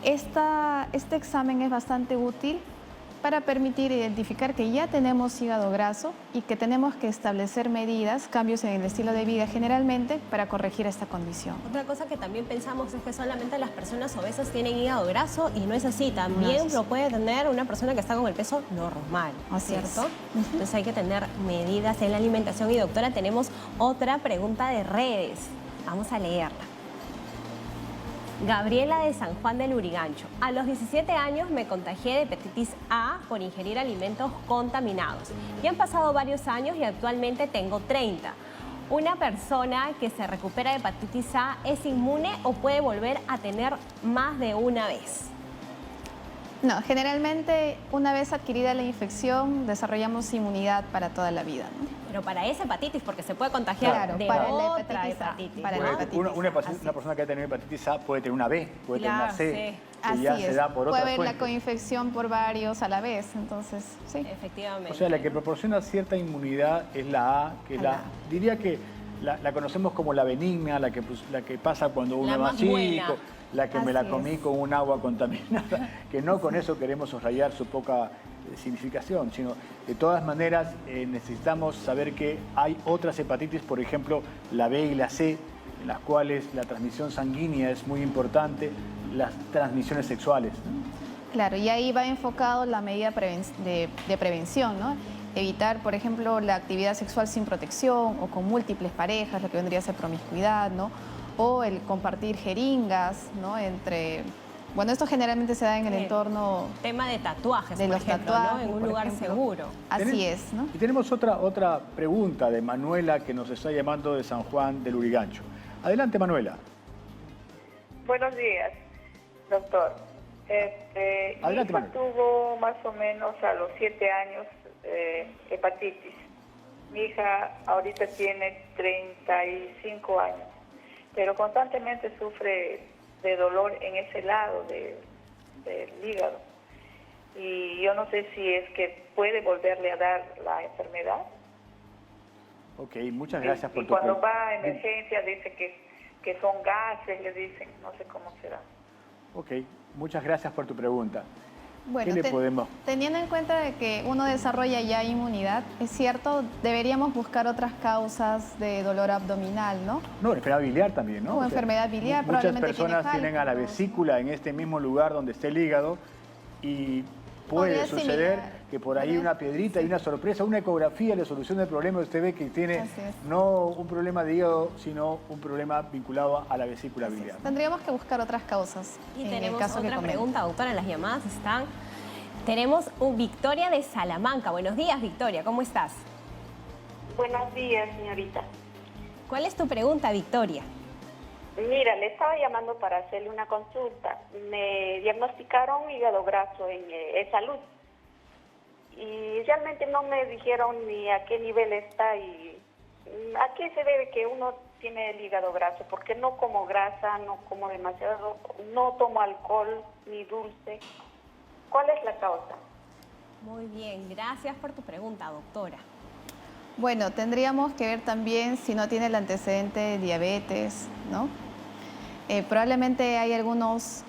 este examen es bastante útil para permitir identificar que ya tenemos hígado graso y que tenemos que establecer medidas, cambios en el estilo de vida generalmente para corregir esta condición. Otra cosa que también pensamos es que solamente las personas obesas tienen hígado graso y no es así. También lo puede tener una persona que está con el peso normal, ¿cierto? Entonces hay que tener medidas en la alimentación. Y doctora, tenemos otra pregunta de redes. Vamos a leerla. Gabriela de San Juan del Lurigancho. A los 17 años me contagié de hepatitis A por ingerir alimentos contaminados. Y han pasado varios años y actualmente tengo 30. ¿Una persona que se recupera de hepatitis A es inmune o puede volver a tener más de una vez? No, generalmente una vez adquirida la infección desarrollamos inmunidad para toda la vida, ¿no? Pero para esa hepatitis, porque se puede contagiar de para la otra hepatitis A, hepatitis. para ¿no? la hepatitis Una persona que ha tenido hepatitis A puede tener una B, puede tener una C, que Así ya es. se da por puede otra haber fuente. la coinfección por varios a la vez, entonces, sí. Efectivamente. O sea, la que proporciona cierta inmunidad es la A, que es diría que la conocemos como la benigna, la que pasa cuando uno La es más más chico, buena. la que me la Así comí es. con un agua contaminada, que no con eso queremos soslayar su poca significación, sino de todas maneras necesitamos saber que hay otras hepatitis, por ejemplo, la B y la C, en las cuales la transmisión sanguínea es muy importante, las transmisiones sexuales, ¿no? Claro, y ahí va enfocado la medida de prevención, ¿no? Evitar, por ejemplo, la actividad sexual sin protección o con múltiples parejas, lo que vendría a ser promiscuidad, ¿no? O el compartir jeringas, ¿no? Bueno, esto generalmente se da en el entorno tema de tatuajes, de por los ejemplo, tatuajes, ¿no? En un por lugar ejemplo. seguro. Así es, ¿no? Y tenemos otra pregunta de Manuela que nos está llamando de San Juan del Lurigancho. Adelante, Manuela. Buenos días, doctor. Adelante, mi hija tuvo más o menos a los 7 años hepatitis. Mi hija ahorita tiene 35 años, pero constantemente sufre de dolor en ese lado del hígado. Y yo no sé si es que puede volverle a dar la enfermedad. Ok, muchas gracias por Y tu cuando pregunta. va a emergencia dice que son gases, le dicen, no sé cómo será. Ok, muchas gracias por tu pregunta. Bueno, ¿Qué le podemos...? teniendo en cuenta de que uno desarrolla ya inmunidad, es cierto, deberíamos buscar otras causas de dolor abdominal, ¿no? No, enfermedad biliar también, ¿no? O enfermedad biliar, muchas probablemente personas tiene tienen a la cálculos. vesícula en este mismo lugar donde está el hígado y puede Podría suceder similar. que por ahí una piedrita y una sorpresa, una ecografía le soluciona el problema. Usted ve que tiene Así es. no un problema de hígado, sino un problema vinculado a la vesícula biliar. Tendríamos que buscar otras causas. Y en tenemos el caso que otra comenta. pregunta, doctora, las llamadas están. Tenemos Victoria de Salamanca. Buenos días, Victoria, ¿cómo estás? Buenos días, señorita. ¿Cuál es tu pregunta, Victoria? Mira, le estaba llamando para hacerle una consulta. Me diagnosticaron hígado graso en salud y realmente no me dijeron ni a qué nivel está y a qué se debe que uno tiene el hígado graso, porque no como grasa, no como demasiado, no tomo alcohol ni dulce. ¿Cuál es la causa? Muy bien, gracias por tu pregunta, doctora. Bueno, tendríamos que ver también si no tiene el antecedente de diabetes, ¿no? Probablemente hay algunos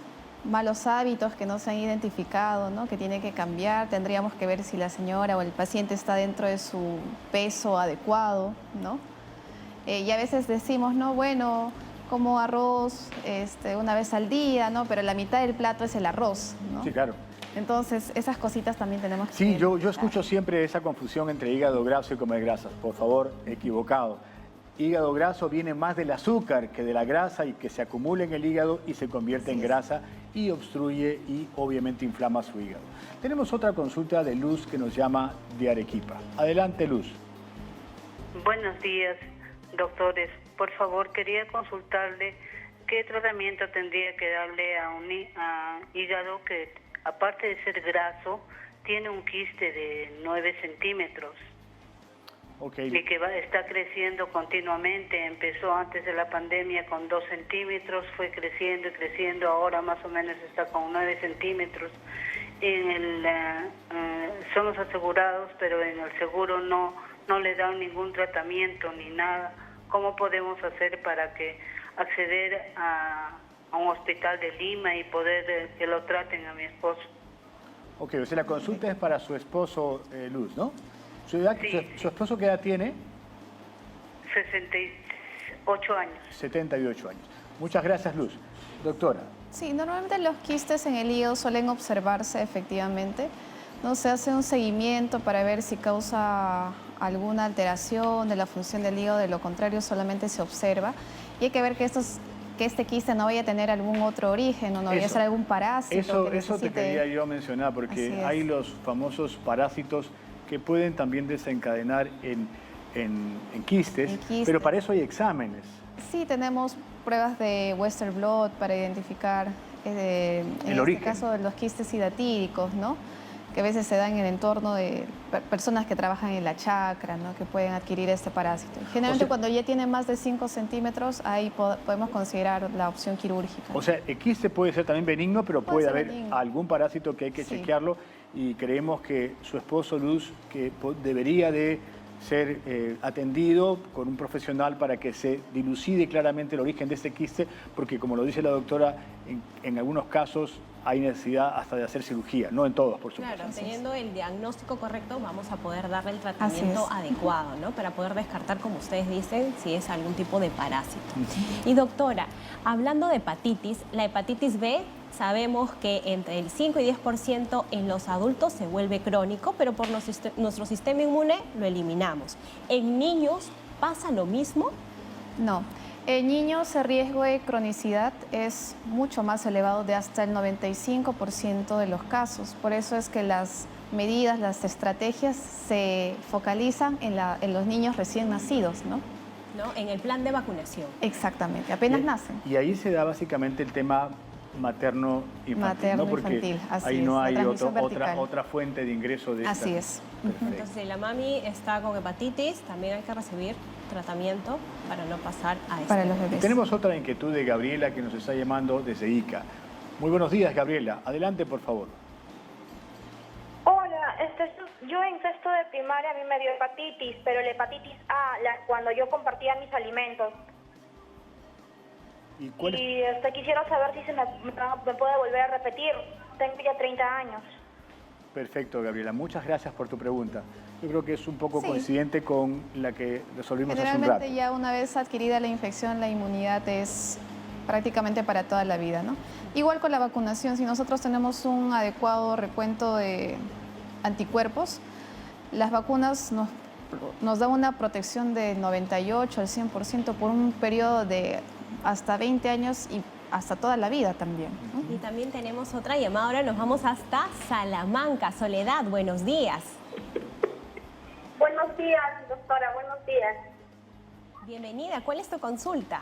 malos hábitos que no se han identificado, ¿no? Que tiene que cambiar. Tendríamos que ver si la señora o el paciente está dentro de su peso adecuado, ¿no? Y a veces decimos, no, bueno, como arroz una vez al día, ¿no? Pero la mitad del plato es el arroz, ¿no? Sí, claro. Entonces, esas cositas también tenemos que Sí, yo identificar. escucho siempre esa confusión entre hígado graso y comer grasas. Por favor, equivocado. Hígado graso viene más del azúcar que de la grasa y que se acumula en el hígado y se convierte en grasa y obstruye y obviamente inflama su hígado. Tenemos otra consulta de Luz que nos llama de Arequipa. Adelante, Luz. Buenos días, doctores. Por favor, quería consultarle qué tratamiento tendría que darle a un hígado que, aparte de ser graso, tiene un quiste de 9 centímetros. Okay. Y que está creciendo continuamente. Empezó antes de la pandemia con 2 centímetros, fue creciendo y creciendo, ahora más o menos está con 9 centímetros. Son los asegurados, pero en el seguro no le dan ningún tratamiento ni nada. ¿Cómo podemos hacer para acceder a un hospital de Lima y poder que lo traten a mi esposo? Ok, o sea, la consulta es para su esposo, Luz, ¿no? ¿Su esposo qué edad tiene? 68 años. 78 años. Muchas gracias, Luz. Doctora. Sí, normalmente los quistes en el hígado suelen observarse efectivamente. No se hace un seguimiento para ver si causa alguna alteración de la función del hígado, de lo contrario solamente se observa. Y hay que ver que estos que este quiste no vaya a tener algún otro origen o no vaya a ser algún parásito. Eso te quería yo mencionar, porque hay los famosos parásitos que pueden también desencadenar en quistes, pero para eso hay exámenes. Sí, tenemos pruebas de Western blot para identificar, en este caso, los quistes hidatíricos, ¿no? Que a veces se dan en el entorno de personas que trabajan en la chacra, ¿no? Que pueden adquirir este parásito. Generalmente cuando ya tiene más de 5 centímetros, ahí podemos considerar la opción quirúrgica. O sea, el quiste puede ser también benigno, pero puede haber algún parásito que hay que chequearlo, y creemos que su esposo Luz que debería de ser atendido con un profesional para que se dilucide claramente el origen de este quiste, porque como lo dice la doctora, en algunos casos hay necesidad hasta de hacer cirugía, no en todos, por supuesto. Claro, teniendo el diagnóstico correcto vamos a poder darle el tratamiento adecuado, ¿no? Para poder descartar, como ustedes dicen, si es algún tipo de parásito. Y doctora, hablando de hepatitis, la hepatitis B sabemos que entre el 5 y 10% en los adultos se vuelve crónico, pero por nuestro sistema inmune lo eliminamos. ¿En niños pasa lo mismo? No. En niños el riesgo de cronicidad es mucho más elevado, de hasta el 95% de los casos. Por eso es que las medidas, las estrategias se focalizan en los niños recién nacidos, ¿no? En el plan de vacunación. Exactamente, apenas nacen. Y ahí se da básicamente el tema materno-infantil, ¿no? Porque ahí no hay otra fuente de ingreso de esta. Así es. Entonces, si la mami está con hepatitis, también hay que recibir tratamiento para no pasar a esto. Para los bebés. Tenemos otra inquietud de Gabriela, que nos está llamando desde Ica. Muy buenos días, Gabriela. Adelante, por favor. Hola, yo en sexto de primaria a mí me dio hepatitis, pero la hepatitis A, cuando yo compartía mis alimentos. ¿Y quisiera saber si me puede volver a repetir. Tengo ya 30 años. Perfecto, Gabriela. Muchas gracias por tu pregunta. Yo creo que es un poco coincidente con la que resolvimos hace un rato. Generalmente ya una vez adquirida la infección, la inmunidad es prácticamente para toda la vida, ¿no? Igual con la vacunación, si nosotros tenemos un adecuado recuento de anticuerpos, las vacunas nos dan una protección de 98 al 100% por un periodo de hasta 20 años y hasta toda la vida también, ¿no? Y también tenemos otra llamada, ahora nos vamos hasta Salamanca. Soledad, buenos días. Buenos días, doctora, buenos días. Bienvenida, ¿cuál es tu consulta?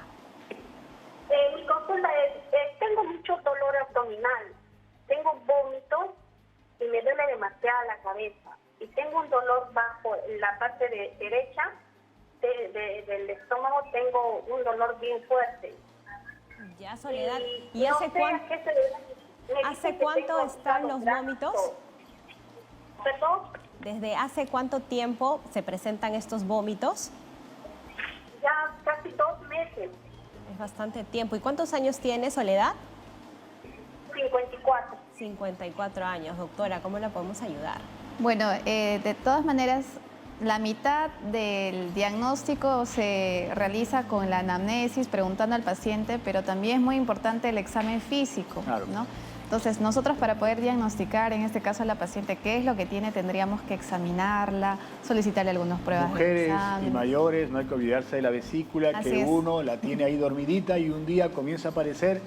Mi consulta es, tengo mucho dolor abdominal, tengo vómitos y me duele demasiado la cabeza. Y tengo un dolor bajo en la parte derecha del estómago, tengo un dolor bien fuerte. Ya, Soledad. ¿Y hace cuánto están los vómitos? ¿Perdón? ¿Desde hace cuánto tiempo se presentan estos vómitos? Ya casi 2 meses. Es bastante tiempo. ¿Y cuántos años tiene, Soledad? 54. 54 años. Doctora, ¿cómo la podemos ayudar? Bueno, de todas maneras, la mitad del diagnóstico se realiza con la anamnesis, preguntando al paciente, pero también es muy importante el examen físico, ¿no? Entonces, nosotros para poder diagnosticar, en este caso a la paciente, qué es lo que tiene, tendríamos que examinarla, solicitarle algunas pruebas de examen. Mujeres y mayores, no hay que olvidarse de la vesícula, que uno la tiene ahí dormidita y un día comienza a aparecer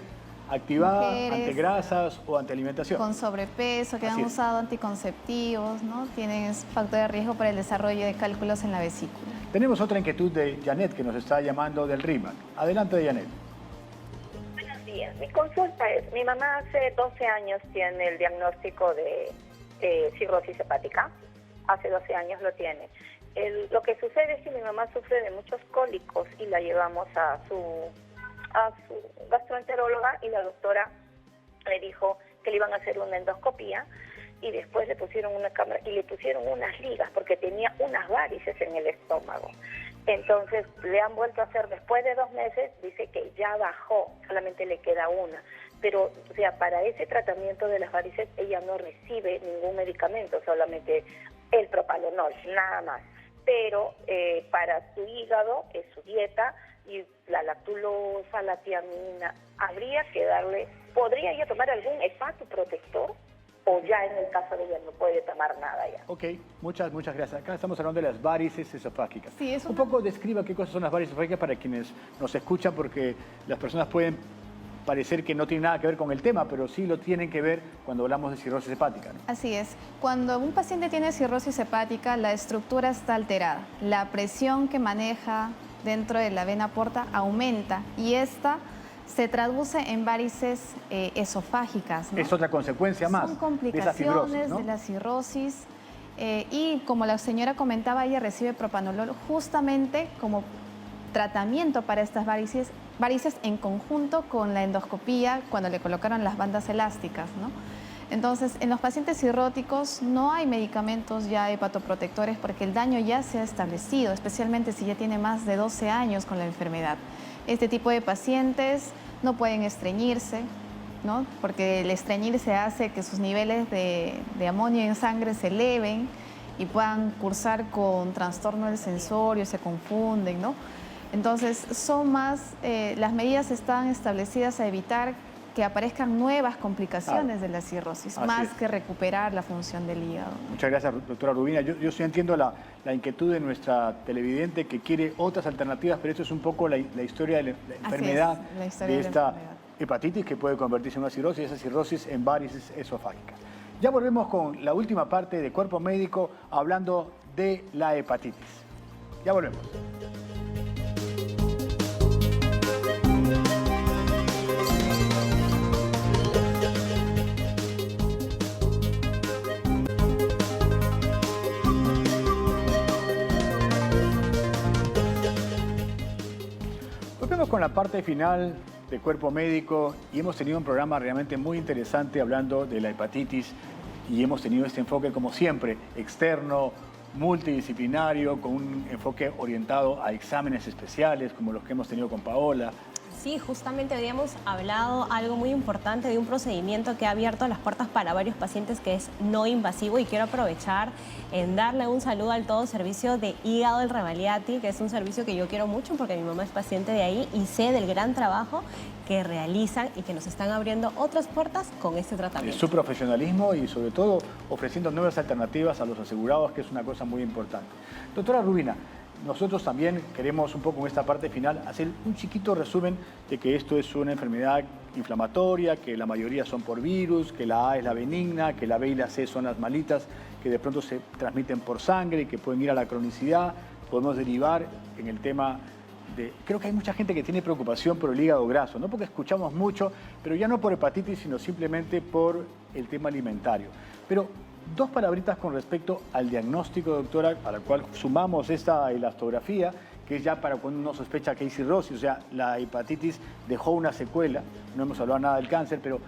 activada ante grasas o ante alimentación. Con sobrepeso, que han usado anticonceptivos, ¿no? Tienen factor de riesgo para el desarrollo de cálculos en la vesícula. Tenemos otra inquietud de Janet, que nos está llamando del RIMAC. Adelante, Janet. Buenos días. Mi consulta es, mi mamá hace 12 años tiene el diagnóstico de cirrosis hepática. Hace 12 años lo tiene. Lo que sucede es que mi mamá sufre de muchos cólicos y la llevamos a su gastroenteróloga y la doctora le dijo que le iban a hacer una endoscopía y después le pusieron una cámara y le pusieron unas ligas porque tenía unas varices en el estómago. Entonces le han vuelto a hacer después de 2 meses, dice que ya bajó, solamente le queda una. Pero, o sea, para ese tratamiento de las varices ella no recibe ningún medicamento, solamente el propanolol, nada más. Pero para su hígado es su dieta y la lactulosa, la tiamina, habría que darle, ¿podría ella tomar algún hepatoprotector o ya en el caso de ella no puede tomar nada ya. Ok, muchas gracias. Acá estamos hablando de las varices esofágicas. Sí, Un poco describa qué cosas son las varices esofágicas para quienes nos escuchan, porque las personas pueden parecer que no tiene nada que ver con el tema, pero sí lo tienen que ver cuando hablamos de cirrosis hepática, ¿no? Así es. Cuando un paciente tiene cirrosis hepática, la estructura está alterada. La presión que maneja dentro de la vena porta aumenta y esta se traduce en varices esofágicas, ¿no? Es otra consecuencia más Son complicaciones de esa fibrosis, ¿no? de la cirrosis. Y como la señora comentaba, ella recibe propanolol justamente como tratamiento para estas varices en conjunto con la endoscopía cuando le colocaron las bandas elásticas, ¿no? Entonces, en los pacientes cirróticos no hay medicamentos ya hepatoprotectores porque el daño ya se ha establecido, especialmente si ya tiene más de 12 años con la enfermedad. Este tipo de pacientes no pueden estreñirse, ¿no? Porque el estreñirse hace que sus niveles de amonio en sangre se eleven y puedan cursar con trastorno del sensorio, se confunden, ¿no? Entonces, son más, las medidas están establecidas a evitar que aparezcan nuevas complicaciones de la cirrosis, más que recuperar la función del hígado. Muchas gracias, doctora Rubina. Yo sí entiendo la inquietud de nuestra televidente que quiere otras alternativas, pero esto es un poco la historia de la enfermedad, de esta hepatitis que puede convertirse en una cirrosis, y esa cirrosis en varices esofágicas. Ya volvemos con la última parte de Cuerpo Médico hablando de la hepatitis. Ya volvemos. Con la parte final de Cuerpo Médico y hemos tenido un programa realmente muy interesante hablando de la hepatitis y hemos tenido este enfoque como siempre, externo, multidisciplinario, con un enfoque orientado a exámenes especiales como los que hemos tenido con Paola. Sí, justamente habíamos hablado algo muy importante de un procedimiento que ha abierto las puertas para varios pacientes que es no invasivo y quiero aprovechar en darle un saludo al todo servicio de hígado del Rebagliati, que es un servicio que yo quiero mucho porque mi mamá es paciente de ahí y sé del gran trabajo que realizan y que nos están abriendo otras puertas con este tratamiento. Su profesionalismo y sobre todo ofreciendo nuevas alternativas a los asegurados, que es una cosa muy importante. Doctora Rubina, nosotros también queremos un poco en esta parte final hacer un chiquito resumen de que esto es una enfermedad inflamatoria, que la mayoría son por virus, que la A es la benigna, que la B y la C son las malitas, que de pronto se transmiten por sangre y que pueden ir a la cronicidad. Podemos derivar en el tema de... Creo que hay mucha gente que tiene preocupación por el hígado graso, no porque escuchamos mucho, pero ya no por hepatitis, sino simplemente por el tema alimentario. Pero dos palabritas con respecto al diagnóstico, doctora, a la cual sumamos esta elastografía, que es ya para cuando uno sospecha que hay cirrosis, o sea, la hepatitis dejó una secuela, no hemos hablado nada del cáncer, pero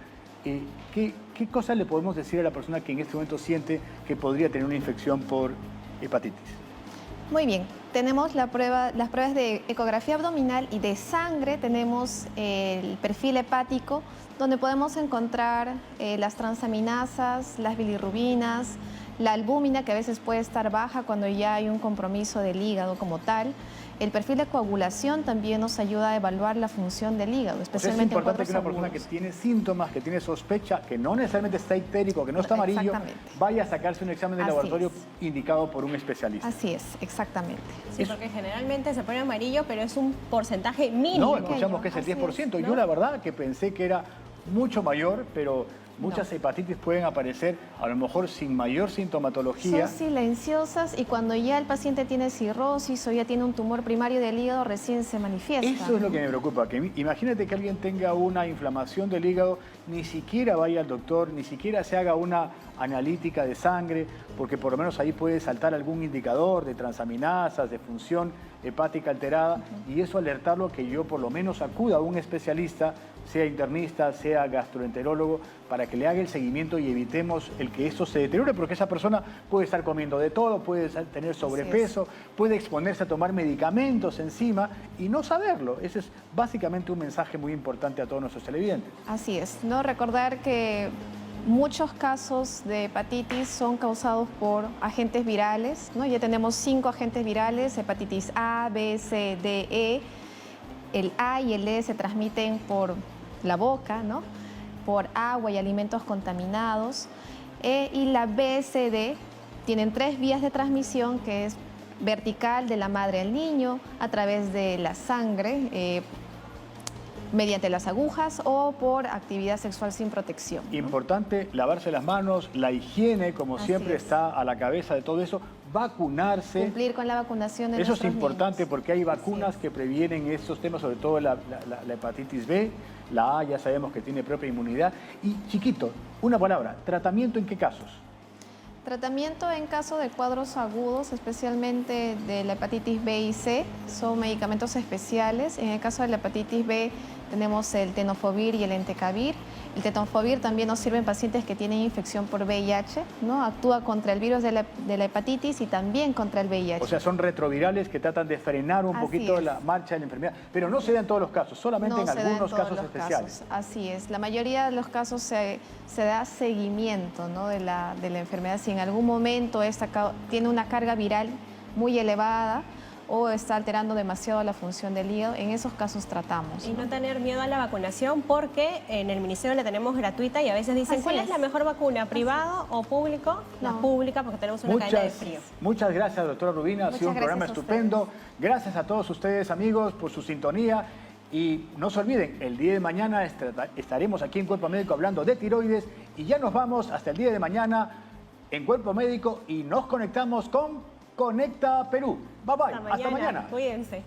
¿qué cosas le podemos decir a la persona que en este momento siente que podría tener una infección por hepatitis? Muy bien, tenemos las pruebas de ecografía abdominal y de sangre, tenemos el perfil hepático, donde podemos encontrar las transaminasas, las bilirrubinas, la albúmina, que a veces puede estar baja cuando ya hay un compromiso del hígado como tal. El perfil de coagulación también nos ayuda a evaluar la función del hígado, especialmente en cuadros agudos. Es importante que una persona que tiene síntomas, que tiene sospecha, que no necesariamente está ictérico, que no está amarillo, vaya a sacarse un examen de laboratorio indicado por un especialista. Así es, exactamente. Sí, porque generalmente se pone amarillo, pero es un porcentaje mínimo. No, escuchamos que es el 10%. Yo la verdad que pensé que era mucho mayor, pero muchas hepatitis pueden aparecer a lo mejor sin mayor sintomatología. Son silenciosas y cuando ya el paciente tiene cirrosis o ya tiene un tumor primario del hígado recién se manifiesta. Eso es lo que me preocupa, que imagínate que alguien tenga una inflamación del hígado, ni siquiera vaya al doctor, ni siquiera se haga una analítica de sangre, porque por lo menos ahí puede saltar algún indicador de transaminasas, de función hepática alterada, y eso alertarlo que yo por lo menos acuda a un especialista, sea internista, sea gastroenterólogo, para que le haga el seguimiento y evitemos el que esto se deteriore, porque esa persona puede estar comiendo de todo, puede tener sobrepeso, puede exponerse a tomar medicamentos encima y no saberlo. Ese es básicamente un mensaje muy importante a todos nuestros televidentes. Así es, ¿no? Recordar que muchos casos de hepatitis son causados por agentes virales, ¿no? Ya tenemos 5 agentes virales, hepatitis A, B, C, D, E. El A y el E se transmiten por la boca, ¿no? Por agua y alimentos contaminados. Y la BSD tienen 3 vías de transmisión, que es vertical de la madre al niño, a través de la sangre, mediante las agujas o por actividad sexual sin protección. Importante lavarse las manos, la higiene, como siempre está a la cabeza de todo eso, vacunarse. Cumplir con la vacunación de Eso es nuestros importante niños. porque hay vacunas que previenen estos temas, sobre todo la hepatitis B, la A ya sabemos que tiene propia inmunidad. Y chiquito, una palabra, ¿tratamiento en qué casos? Tratamiento en caso de cuadros agudos, especialmente de la hepatitis B y C, son medicamentos especiales. En el caso de la hepatitis B tenemos el tenofovir y el entecavir. El tenofovir también nos sirve en pacientes que tienen infección por VIH, ¿no? Actúa contra el virus de la hepatitis y también contra el VIH. O sea, son retrovirales que tratan de frenar un poquito la marcha de la enfermedad, pero no se da en todos los casos, solamente en algunos casos especiales. Así es, la mayoría de los casos se da seguimiento, ¿no? de la enfermedad. Si en algún momento esta tiene una carga viral muy elevada o está alterando demasiado la función del hígado, en esos casos tratamos. Y no tener miedo a la vacunación, porque en el ministerio la tenemos gratuita y a veces dicen, ¿cuál es la mejor vacuna? ¿Privado o público? La pública, porque tenemos una cadena de frío. Muchas gracias, doctora Rubina, ha sido un programa estupendo. Gracias a todos ustedes, amigos, por su sintonía. Y no se olviden, el día de mañana estaremos aquí en Cuerpo Médico hablando de tiroides y ya nos vamos hasta el día de mañana en Cuerpo Médico y nos conectamos con Conecta Perú. Bye bye, hasta mañana. Cuídense.